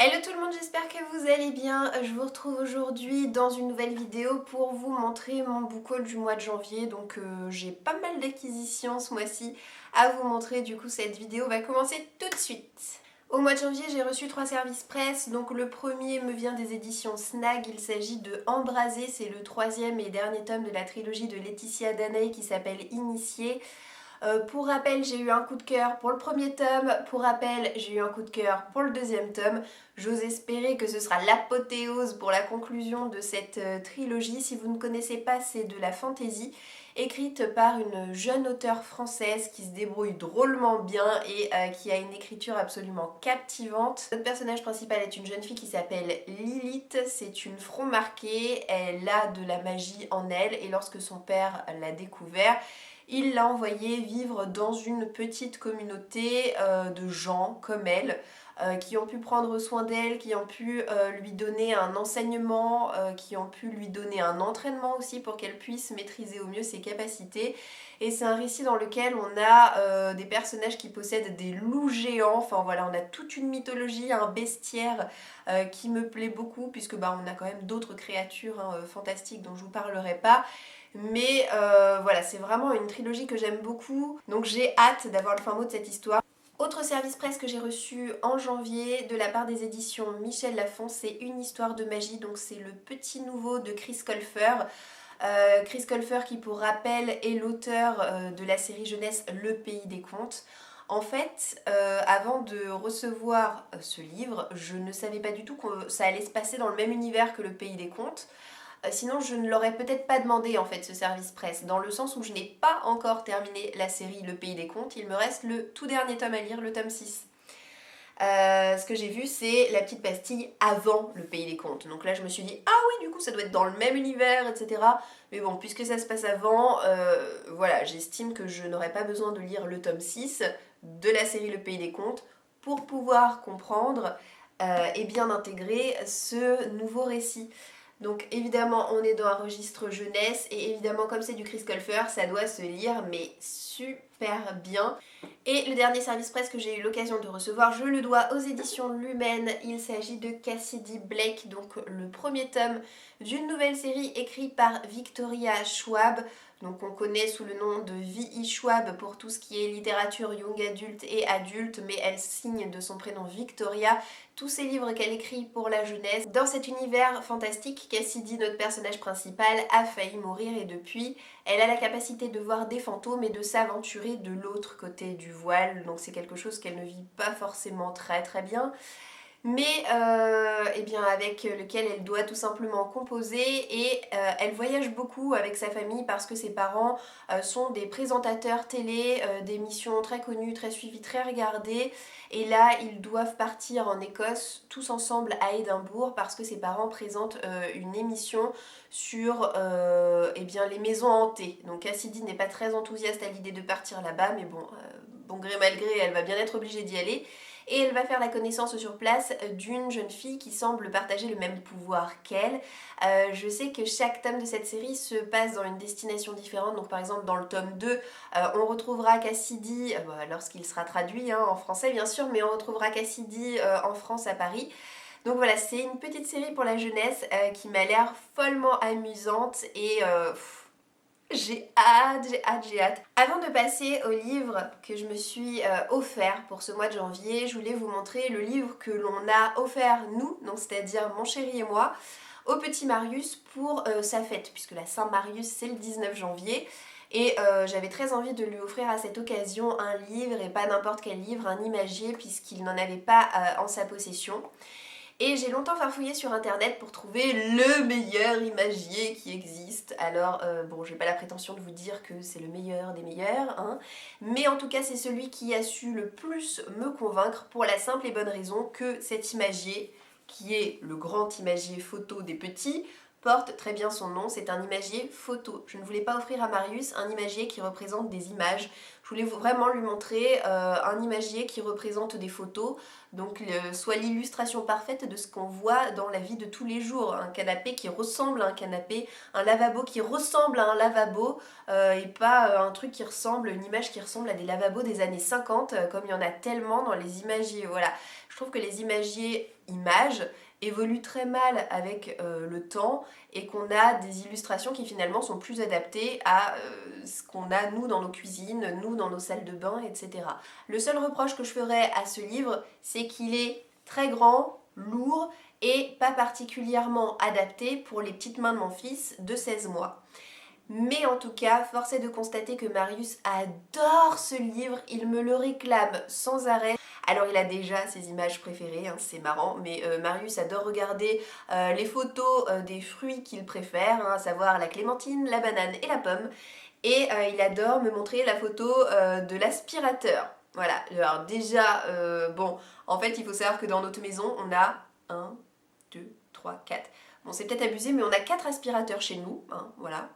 Hello tout le monde, j'espère que vous allez bien. Je vous retrouve aujourd'hui dans une nouvelle vidéo pour vous montrer mon book haul du mois de janvier. Donc j'ai pas mal d'acquisitions ce mois-ci à vous montrer. Du coup cette vidéo va commencer tout de suite. Au mois de janvier, j'ai reçu 3 services presse. Donc le premier me vient des éditions Snag. Il s'agit de Embrasé. C'est le troisième et dernier tome de la trilogie de Laetitia Daney qui s'appelle Initié. Pour rappel, j'ai eu un coup de cœur pour le premier tome. Pour rappel, j'ai eu un coup de cœur pour le deuxième tome. J'ose espérer que ce sera l'apothéose pour la conclusion de cette trilogie. Si vous ne connaissez pas, c'est de la fantasy écrite par une jeune auteure française qui se débrouille drôlement bien et qui a une écriture absolument captivante. Notre personnage principal est une jeune fille qui s'appelle Lilith. C'est une front marquée, elle a de la magie en elle et lorsque son père l'a découvert, il l'a envoyée vivre dans une petite communauté de gens comme elle, qui ont pu prendre soin d'elle, qui ont pu lui donner un enseignement, qui ont pu lui donner un entraînement aussi pour qu'elle puisse maîtriser au mieux ses capacités. Et c'est un récit dans lequel on a des personnages qui possèdent des loups géants, enfin voilà, on a toute une mythologie, un bestiaire qui me plaît beaucoup, puisque bah, on a quand même d'autres créatures fantastiques dont je vous parlerai pas. Mais voilà, c'est vraiment une trilogie que j'aime beaucoup, donc j'ai hâte d'avoir le fin mot de cette histoire. Autre service presse que j'ai reçu en janvier de la part des éditions Michel Lafon, c'est Une histoire de magie, donc c'est le petit nouveau de Chris Colfer. Chris Colfer qui pour rappel est l'auteur de la série jeunesse Le Pays des Contes. En fait, avant de recevoir ce livre, je ne savais pas du tout que ça allait se passer dans le même univers que Le Pays des Contes. Sinon, je ne l'aurais peut-être pas demandé en fait ce service presse, dans le sens où je n'ai pas encore terminé la série Le Pays des Contes. Il me reste le tout dernier tome à lire, le tome 6. Ce que j'ai vu, c'est la petite pastille avant Le Pays des Contes. Donc là, je me suis dit, ah oui, du coup, ça doit être dans le même univers, etc. Mais bon, puisque ça se passe avant, voilà, j'estime que je n'aurais pas besoin de lire le tome 6 de la série Le Pays des Contes pour pouvoir comprendre et bien intégrer ce nouveau récit. Donc évidemment on est dans un registre jeunesse et évidemment comme c'est du Chris Colfer, ça doit se lire mais super bien. Et le dernier service presse que j'ai eu l'occasion de recevoir, je le dois aux éditions Lumen. Il s'agit de Cassidy Blake, donc le premier tome d'une nouvelle série écrite par Victoria Schwab. Donc on connaît sous le nom de V.I. Schwab pour tout ce qui est littérature young adulte et adulte, mais elle signe de son prénom Victoria tous ces livres qu'elle écrit pour la jeunesse. Dans cet univers fantastique, Cassidy, notre personnage principal, a failli mourir et depuis, elle a la capacité de voir des fantômes et de s'aventurer de l'autre côté du voile. Donc c'est quelque chose qu'elle ne vit pas forcément très bien, mais eh bien avec lequel elle doit tout simplement composer et elle voyage beaucoup avec sa famille parce que ses parents sont des présentateurs télé, d'émissions très connues, très suivies, très regardées et là ils doivent partir en Écosse tous ensemble à Édimbourg parce que ses parents présentent une émission sur eh bien, les maisons hantées. Donc Cassidy n'est pas très enthousiaste à l'idée de partir là-bas mais bon, bon gré mal gré elle va bien être obligée d'y aller. Et elle va faire la connaissance sur place d'une jeune fille qui semble partager le même pouvoir qu'elle. Je sais que chaque tome de cette série se passe dans une destination différente. Donc par exemple dans le tome 2, on retrouvera Cassidy, lorsqu'il sera traduit en français bien sûr, mais on retrouvera Cassidy en France à Paris. Donc voilà, c'est une petite série pour la jeunesse qui m'a l'air follement amusante et j'ai hâte, j'ai hâte, j'ai hâte. Avant de passer au livre que je me suis offert pour ce mois de janvier, je voulais vous montrer le livre que l'on a offert nous, donc c'est-à-dire mon chéri et moi, au petit Marius pour sa fête, puisque la Saint-Marius c'est le 19 janvier. Et j'avais très envie de lui offrir à cette occasion un livre, et pas n'importe quel livre, un imagier, puisqu'il n'en avait pas en sa possession. Et j'ai longtemps farfouillé sur internet pour trouver le meilleur imagier qui existe. Alors bon, j'ai pas la prétention de vous dire que c'est le meilleur des meilleurs, hein, mais en tout cas c'est celui qui a su le plus me convaincre pour la simple et bonne raison que cet imagier, qui est le grand imagier photo des petits, porte très bien son nom, c'est un imagier photo. Je ne voulais pas offrir à Marius un imagier qui représente des images. Je voulais vraiment lui montrer un imagier qui représente des photos, donc soit l'illustration parfaite de ce qu'on voit dans la vie de tous les jours. Un canapé qui ressemble à un canapé, un lavabo qui ressemble à un lavabo, et pas un truc qui ressemble, une image qui ressemble à des lavabos des années 50, comme il y en a tellement dans les imagiers. Voilà, Je trouve que les images évoluent très mal avec le temps et qu'on a des illustrations qui finalement sont plus adaptées à ce qu'on a nous dans nos cuisines, nous dans nos salles de bain, etc. Le seul reproche que je ferais à ce livre, c'est qu'il est très grand, lourd et pas particulièrement adapté pour les petites mains de mon fils de 16 mois. Mais en tout cas, force est de constater que Marius adore ce livre, il me le réclame sans arrêt. Alors il a déjà ses images préférées, hein, c'est marrant, mais Marius adore regarder les photos des fruits qu'il préfère, hein, à savoir la clémentine, la banane et la pomme. Et il adore me montrer la photo de l'aspirateur. Voilà, alors déjà, bon, en fait il faut savoir que dans notre maison, on a 1, 2, 3, 4. Bon, c'est peut-être abusé, mais on a 4 aspirateurs chez nous, hein, voilà.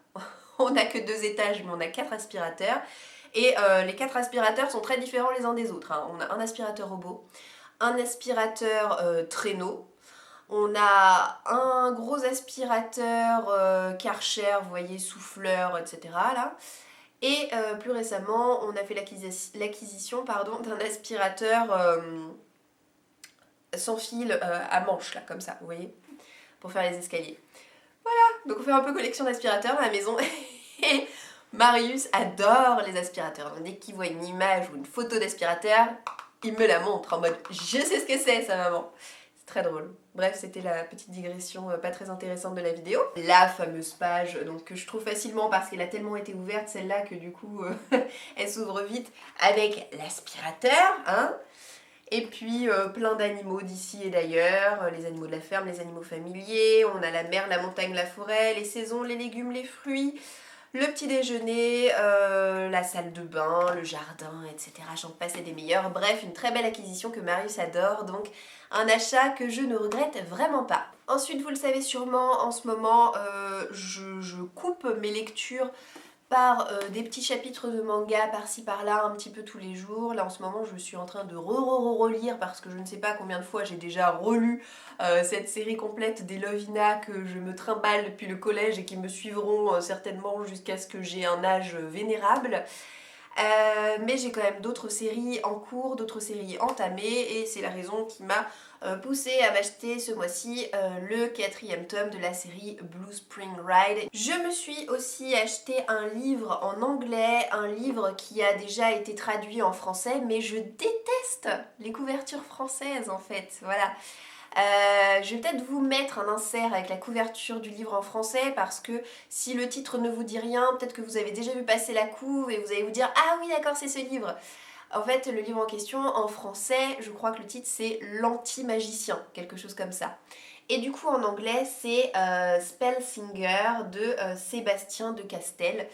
On n'a que 2 étages, mais on a 4 aspirateurs. Et les 4 aspirateurs sont très différents les uns des autres, hein. On a un aspirateur robot, un aspirateur traîneau, on a un gros aspirateur Karcher, vous voyez, souffleur, etc. là. Et plus récemment, on a fait l'acquisition d'un aspirateur sans fil à manche, là, comme ça, vous voyez, pour faire les escaliers. Donc on fait un peu collection d'aspirateurs à la maison. Et Marius adore les aspirateurs. Donc dès qu'il voit une image ou une photo d'aspirateur, il me la montre en mode je sais ce que c'est ça maman. C'est très drôle. Bref, c'était la petite digression pas très intéressante de la vidéo. La fameuse page donc, que je trouve facilement parce qu'elle a tellement été ouverte celle-là que du coup elle s'ouvre vite avec l'aspirateur, hein. Et puis plein d'animaux d'ici et d'ailleurs, les animaux de la ferme, les animaux familiers, on a la mer, la montagne, la forêt, les saisons, les légumes, les fruits, le petit déjeuner, la salle de bain, le jardin, etc. J'en passe et des meilleurs. Bref, une très belle acquisition que Marius adore, donc un achat que je ne regrette vraiment pas. Ensuite, vous le savez sûrement, en ce moment, je coupe mes lectures par des petits chapitres de manga par-ci par-là un petit peu tous les jours. Là en ce moment je suis en train de relire parce que je ne sais pas combien de fois j'ai déjà relu cette série complète des Lovina que je me trimballe depuis le collège et qui me suivront certainement jusqu'à ce que j'ai un âge vénérable. Mais j'ai quand même d'autres séries en cours, d'autres séries entamées et c'est la raison qui m'a poussée à m'acheter ce mois-ci le 4e tome de la série Blue Spring Ride. Je me suis aussi acheté un livre en anglais, un livre qui a déjà été traduit en français mais je déteste les couvertures françaises en fait, voilà. Je vais peut-être vous mettre un insert avec la couverture du livre en français parce que si le titre ne vous dit rien, peut-être que vous avez déjà vu passer la couve et vous allez vous dire « Ah oui d'accord c'est ce livre !» En fait le livre en question en français, je crois que le titre c'est L'Anti-Magicien, quelque chose comme ça. Et du coup en anglais c'est Spellsinger de Sébastien de Castel.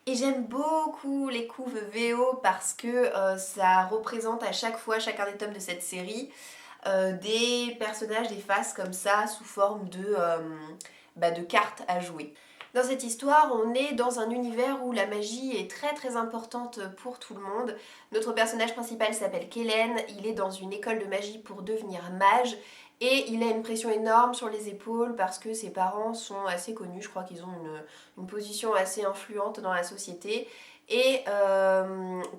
Et j'aime beaucoup les couves VO parce que ça représente à chaque fois, chacun des tomes de cette série, des personnages, des faces comme ça sous forme de cartes à jouer. Dans cette histoire, on est dans un univers où la magie est très très importante pour tout le monde. Notre personnage principal s'appelle Kellen, il est dans une école de magie pour devenir mage et il a une pression énorme sur les épaules parce que ses parents sont assez connus, je crois qu'ils ont une position assez influente dans la société. Et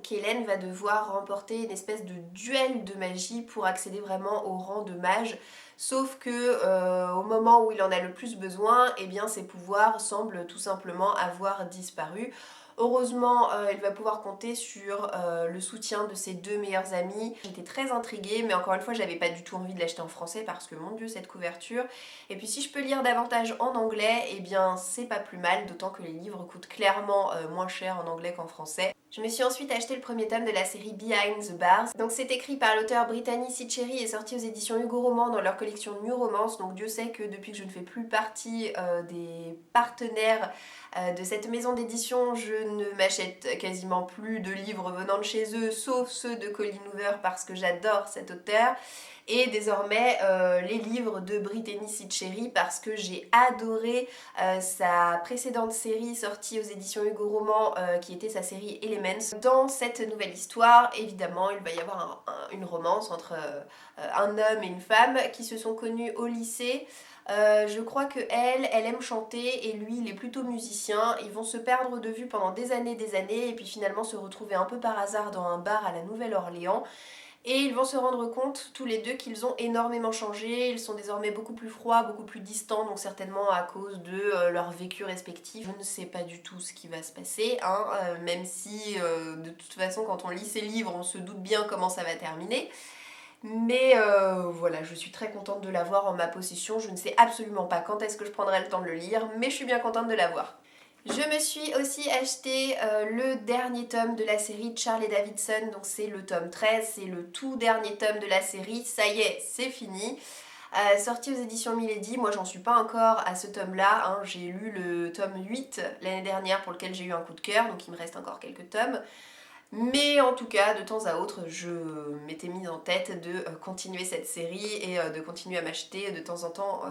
Kellen va devoir remporter une espèce de duel de magie pour accéder vraiment au rang de mage. Sauf que au moment où il en a le plus besoin, eh bien ses pouvoirs semblent tout simplement avoir disparu. Heureusement, il va pouvoir compter sur le soutien de ses 2 meilleurs amis. J'étais très intriguée, mais encore une fois, j'avais pas du tout envie de l'acheter en français parce que mon dieu, cette couverture. Et puis si je peux lire davantage en anglais, eh bien c'est pas plus mal, d'autant que les livres coûtent clairement moins cher en anglais qu'en français. Je me suis ensuite acheté le premier tome de la série Behind the Bars. Donc c'est écrit par l'auteur Brittany Sitcheri et sorti aux éditions Hugo Roman dans leur collection New Romance. Donc Dieu sait que depuis que je ne fais plus partie des partenaires de cette maison d'édition, je ne m'achète quasiment plus de livres venant de chez eux, sauf ceux de Colleen Hoover parce que j'adore cet auteur. Et désormais les livres de Brittany Sitcheri parce que j'ai adoré sa précédente série sortie aux éditions Hugo Roman qui était sa série Elements. Dans cette nouvelle histoire, évidemment, il va y avoir une romance entre un homme et une femme qui se sont connus au lycée. Je crois que elle aime chanter et lui il est plutôt musicien. Ils vont se perdre de vue pendant des années et puis finalement se retrouver un peu par hasard dans un bar à la Nouvelle-Orléans. et ils vont se rendre compte tous les deux qu'ils ont énormément changé, ils sont désormais beaucoup plus froids, beaucoup plus distants, donc certainement à cause de leur vécu respectif. Je ne sais pas du tout ce qui va se passer, hein, même si de toute façon quand on lit ces livres on se doute bien comment ça va terminer. Mais voilà, je suis très contente de l'avoir en ma possession, je ne sais absolument pas quand est-ce que je prendrai le temps de le lire, mais je suis bien contente de l'avoir. Je me suis aussi acheté le dernier tome de la série Charlie Davidson, donc c'est le tome 13, c'est le tout dernier tome de la série, ça y est, c'est fini. Sorti aux éditions Milady, moi j'en suis pas encore à ce tome-là, hein. J'ai lu le tome 8 l'année dernière pour lequel j'ai eu un coup de cœur, donc il me reste encore quelques tomes. Mais en tout cas, de temps à autre, je m'étais mise en tête de continuer cette série et de continuer à m'acheter de temps en temps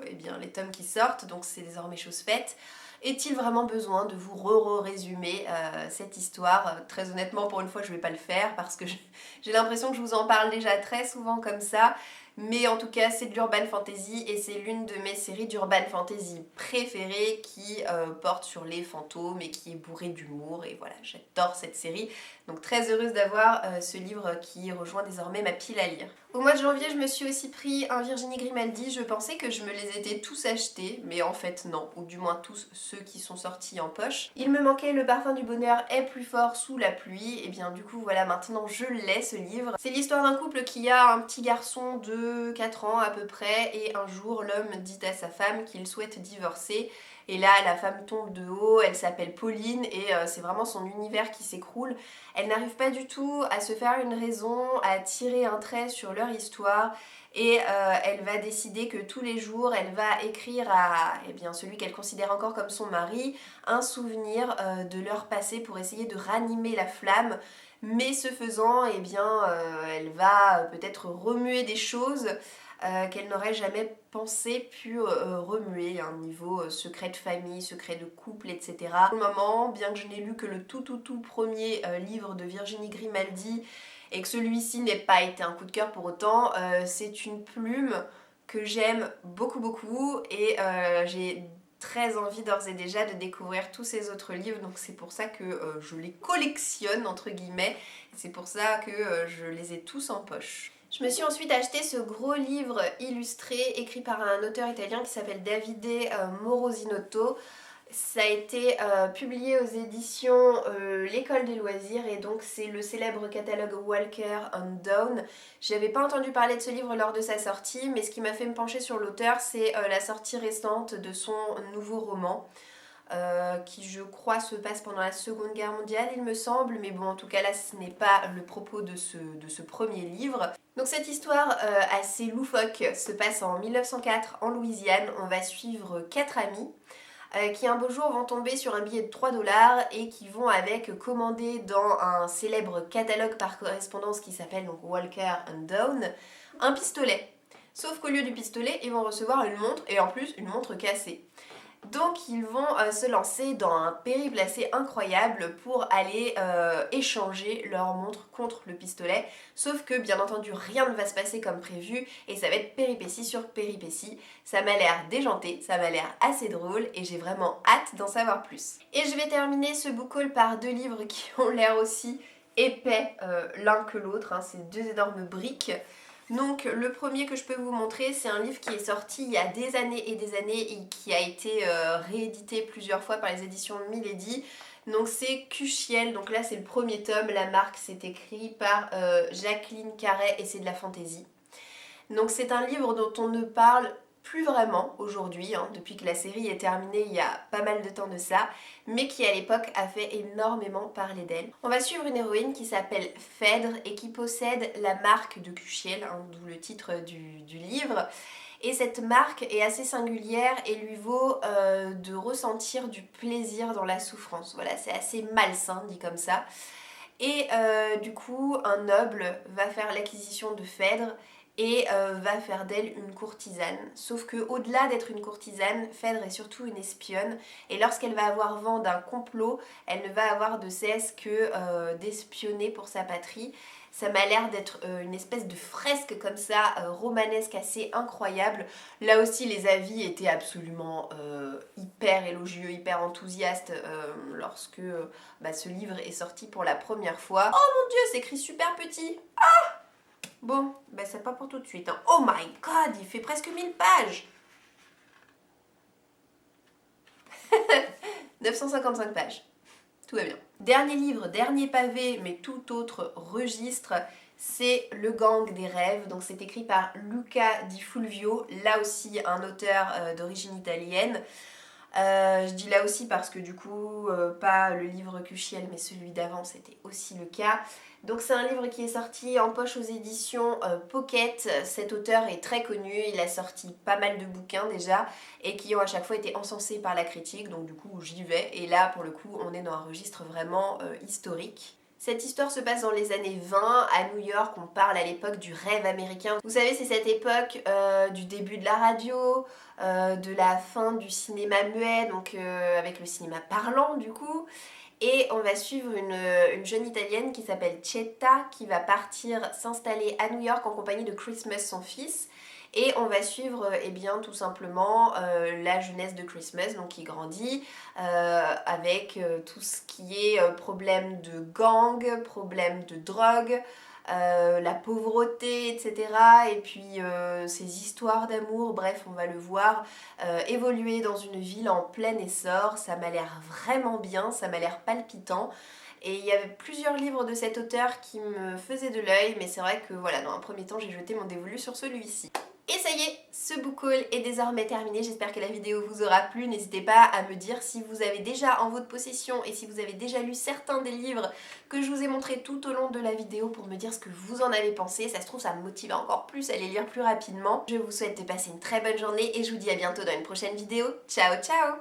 eh bien, les tomes qui sortent, donc c'est désormais chose faite. Est-il vraiment besoin de vous résumer cette histoire? Très honnêtement, pour une fois, je vais pas le faire parce que j'ai l'impression que je vous en parle déjà très souvent comme ça. Mais en tout cas, c'est de l'urban fantasy et c'est l'une de mes séries d'urban fantasy préférées qui porte sur les fantômes et qui est bourrée d'humour. Et voilà, j'adore cette série. Donc très heureuse d'avoir ce livre qui rejoint désormais ma pile à lire. Au mois de janvier, je me suis aussi pris un Virginie Grimaldi. Je pensais que je me les étais tous achetés, mais en fait non, ou du moins tous ceux qui sont sortis en poche. Il me manquait Le parfum du bonheur est plus fort sous la pluie, et bien du coup voilà, maintenant je l'ai ce livre. C'est l'histoire d'un couple qui a un petit garçon de 4 ans à peu près, et un jour l'homme dit à sa femme qu'il souhaite divorcer. Et là, la femme tombe de haut, elle s'appelle Pauline et c'est vraiment son univers qui s'écroule. Elle n'arrive pas du tout à se faire une raison, à tirer un trait sur leur histoire et elle va décider que tous les jours, elle va écrire à eh bien, celui qu'elle considère encore comme son mari un souvenir de leur passé pour essayer de ranimer la flamme. Mais ce faisant, eh bien, elle va peut-être remuer des choses qu'elle n'aurait jamais pensé pu remuer, un niveau secret de famille, secret de couple, etc. Pour le moment, bien que je n'ai lu que le tout premier livre de Virginie Grimaldi et que celui-ci n'ait pas été un coup de cœur pour autant, c'est une plume que j'aime beaucoup et j'ai très envie d'ores et déjà de découvrir tous ces autres livres, donc c'est pour ça que je les collectionne entre guillemets, c'est pour ça que je les ai tous en poche. Je me suis ensuite acheté ce gros livre illustré écrit par un auteur italien qui s'appelle Davide Morosinotto. Ça a été publié aux éditions L'École des loisirs et donc c'est le célèbre catalogue Walker and Dawn. J'avais pas entendu parler de ce livre lors de sa sortie, mais ce qui m'a fait me pencher sur l'auteur, c'est la sortie récente de son nouveau roman. Qui je crois se passe pendant la Seconde Guerre mondiale il me semble, mais bon en tout cas là ce n'est pas le propos de ce premier livre. Donc cette histoire assez loufoque se passe en 1904 en Louisiane. On va suivre 4 amis qui un beau jour vont tomber sur un billet de 3 dollars et qui vont avec commander dans un célèbre catalogue par correspondance qui s'appelle donc Walker and Dawn un pistolet. Sauf qu'au lieu du pistolet, ils vont recevoir une montre et en plus une montre cassée. Donc ils vont se lancer dans un périple assez incroyable pour aller échanger leur montre contre le pistolet. Sauf que bien entendu rien ne va se passer comme prévu et ça va être péripétie sur péripétie. Ça m'a l'air déjanté, ça m'a l'air assez drôle et j'ai vraiment hâte d'en savoir plus. Et je vais terminer ce book haul par 2 livres qui ont l'air aussi épais l'un que l'autre, hein, c'est 2 énormes briques. Donc le premier que je peux vous montrer, c'est un livre qui est sorti il y a des années et qui a été réédité plusieurs fois par les éditions Milady. Donc c'est Cuchiel, donc là c'est le premier tome, la marque c'est écrit par Jacqueline Carret et c'est de la fantaisie. Donc c'est un livre dont on ne parle plus vraiment aujourd'hui, hein, depuis que la série est terminée il y a pas mal de temps de ça, mais qui à l'époque a fait énormément parler d'elle. On va suivre une héroïne qui s'appelle Phèdre et qui possède la marque de Cuchiel, hein, d'où le titre du livre. Et cette marque est assez singulière et lui vaut de ressentir du plaisir dans la souffrance. Voilà, c'est assez malsain dit comme ça. Et du coup, un noble va faire l'acquisition de Phèdre et va faire d'elle une courtisane. Sauf que au-delà d'être une courtisane, Phèdre est surtout une espionne et lorsqu'elle va avoir vent d'un complot, elle ne va avoir de cesse que d'espionner pour sa patrie. Ça m'a l'air d'être une espèce de fresque comme ça, romanesque assez incroyable. Là aussi les avis étaient absolument hyper élogieux, hyper enthousiastes lorsque ce livre est sorti pour la première fois. Oh mon dieu, c'est écrit super petit! Bon, ben c'est pas pour tout de suite. Hein. Oh my god, il fait presque 1000 pages. 955 pages. Tout va bien. Dernier livre, dernier pavé, mais tout autre registre, c'est Le Gang des rêves. Donc c'est écrit par Luca Di Fulvio, là aussi un auteur d'origine italienne. Je dis là aussi parce que du coup, pas le livre Cuchiel, mais celui d'avant, c'était aussi le cas. Donc c'est un livre qui est sorti en poche aux éditions Pocket. Cet auteur est très connu, il a sorti pas mal de bouquins déjà et qui ont à chaque fois été encensés par la critique, donc du coup j'y vais. Et là pour le coup on est dans un registre vraiment historique. Cette histoire se passe dans les années 20 à New York, on parle à l'époque du rêve américain. Vous savez, c'est cette époque du début de la radio, de la fin du cinéma muet, donc avec le cinéma parlant du coup. Et on va suivre une jeune italienne qui s'appelle Chetta qui va partir s'installer à New York en compagnie de Christmas, son fils. Et on va suivre eh bien, tout simplement la jeunesse de Christmas, donc qui grandit avec tout ce qui est problème de gang, problème de drogue, la pauvreté, etc. Et puis ces histoires d'amour, bref, on va le voir évoluer dans une ville en plein essor. Ça m'a l'air vraiment bien, ça m'a l'air palpitant. Et il y avait plusieurs livres de cet auteur qui me faisaient de l'œil, mais c'est vrai que voilà, dans un premier temps, j'ai jeté mon dévolu sur celui-ci. Et ça y est, ce book haul est désormais terminé, j'espère que la vidéo vous aura plu. N'hésitez pas à me dire si vous avez déjà en votre possession et si vous avez déjà lu certains des livres que je vous ai montrés tout au long de la vidéo pour me dire ce que vous en avez pensé. Ça se trouve, ça me motive encore plus à les lire plus rapidement. Je vous souhaite de passer une très bonne journée et je vous dis à bientôt dans une prochaine vidéo. Ciao ciao!